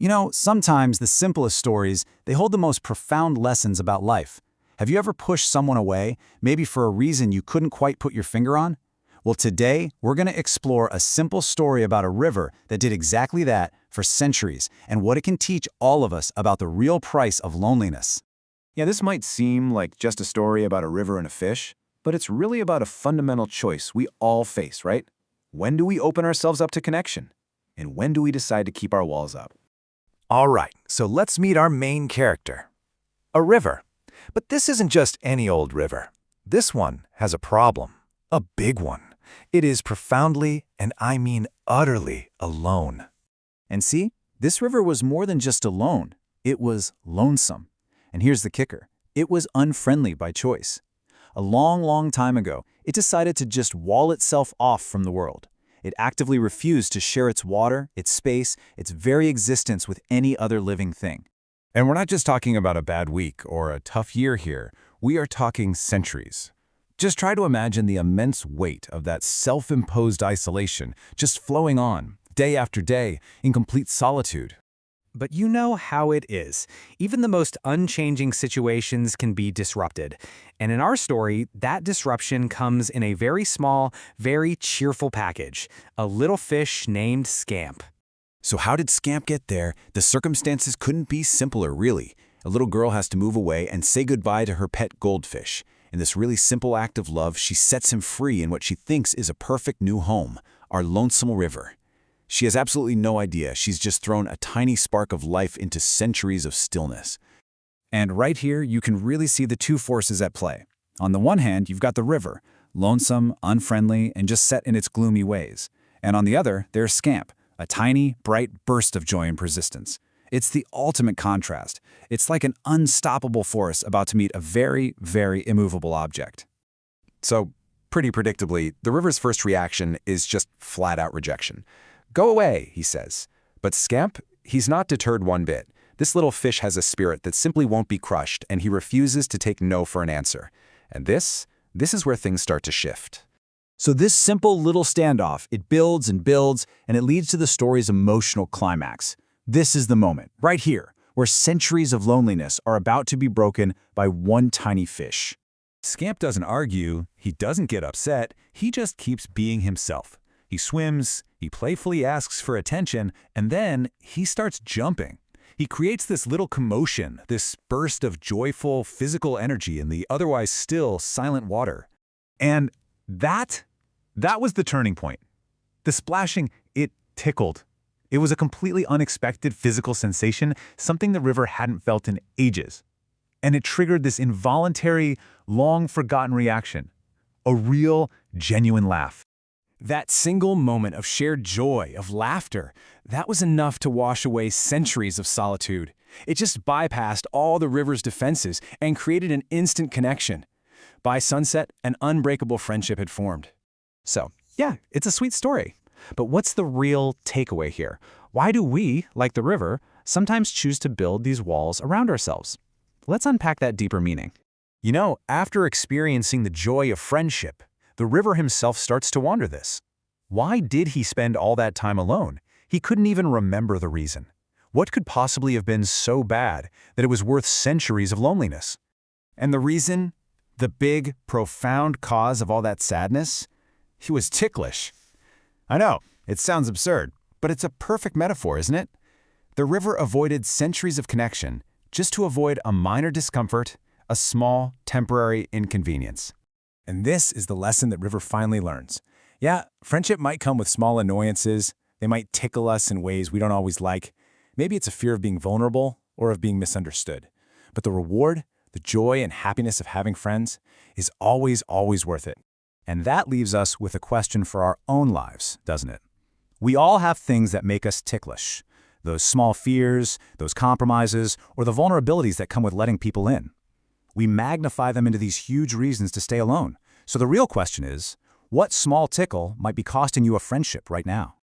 You know, sometimes the simplest stories, they hold the most profound lessons about life. Have you ever pushed someone away, maybe for a reason you couldn't quite put your finger on? Well, today, we're going to explore a simple story about a river that did exactly that for centuries and what it can teach all of us about the real price of loneliness. Yeah, this might seem like just a story about a river and a fish, but it's really about a fundamental choice we all face, right? When do we open ourselves up to connection? And when do we decide to keep our walls up? All right, so let's meet our main character. A river. But this isn't just any old river. This one has a problem. A big one. It is profoundly, and I mean utterly, alone. And see, this river was more than just alone. It was lonesome. And here's the kicker. It was unfriendly by choice. A long, long time ago, it decided to just wall itself off from the world. It actively refused to share its water, its space, its very existence with any other living thing. And we're not just talking about a bad week or a tough year here. We are talking centuries. Just try to imagine the immense weight of that self-imposed isolation just flowing on, day after day, in complete solitude. But you know how it is. Even the most unchanging situations can be disrupted. And in our story, that disruption comes in a very small, very cheerful package. A little fish named Scamp. So how did Scamp get there? The circumstances couldn't be simpler, really. A little girl has to move away and say goodbye to her pet goldfish. In this really simple act of love, she sets him free in what she thinks is a perfect new home, our lonesome river. She has absolutely no idea she's just thrown a tiny spark of life into centuries of stillness. And right here, you can really see the two forces at play. On the one hand, you've got the river, lonesome, unfriendly, and just set in its gloomy ways. And on the other, there's Scamp, a tiny, bright burst of joy and persistence. It's the ultimate contrast. It's like an unstoppable force about to meet a very, very immovable object. So, pretty predictably, the river's first reaction is just flat-out rejection. "Go away," he says. But Scamp, he's not deterred one bit. This little fish has a spirit that simply won't be crushed, and he refuses to take no for an answer. And this is where things start to shift. So this simple little standoff, it builds and builds, and it leads to the story's emotional climax. This is the moment, right here, where centuries of loneliness are about to be broken by one tiny fish. Scamp doesn't argue, he doesn't get upset, he just keeps being himself. He swims, he playfully asks for attention, and then he starts jumping. He creates this little commotion, this burst of joyful physical energy in the otherwise still, silent water. And that was the turning point. The splashing, it tickled. It was a completely unexpected physical sensation, something the river hadn't felt in ages. And it triggered this involuntary, long-forgotten reaction. A real, genuine laugh. That single moment of shared joy, of laughter, that was enough to wash away centuries of solitude. It just bypassed all the river's defenses and created an instant connection. By sunset, an unbreakable friendship had formed. So, yeah, it's a sweet story. But what's the real takeaway here? Why do we, like the river, sometimes choose to build these walls around ourselves? Let's unpack that deeper meaning. You know, after experiencing the joy of friendship, the river himself starts to wonder this. Why did he spend all that time alone? He couldn't even remember the reason. What could possibly have been so bad that it was worth centuries of loneliness? And the reason? The big, profound cause of all that sadness? He was ticklish. I know, it sounds absurd, but it's a perfect metaphor, isn't it? The river avoided centuries of connection just to avoid a minor discomfort, a small, temporary inconvenience. And this is the lesson that River finally learns. Yeah, friendship might come with small annoyances. They might tickle us in ways we don't always like. Maybe it's a fear of being vulnerable or of being misunderstood. But the reward, the joy and happiness of having friends is always, always worth it. And that leaves us with a question for our own lives, doesn't it? We all have things that make us ticklish. Those small fears, those compromises, or the vulnerabilities that come with letting people in. We magnify them into these huge reasons to stay alone. So the real question is, what small tickle might be costing you a friendship right now?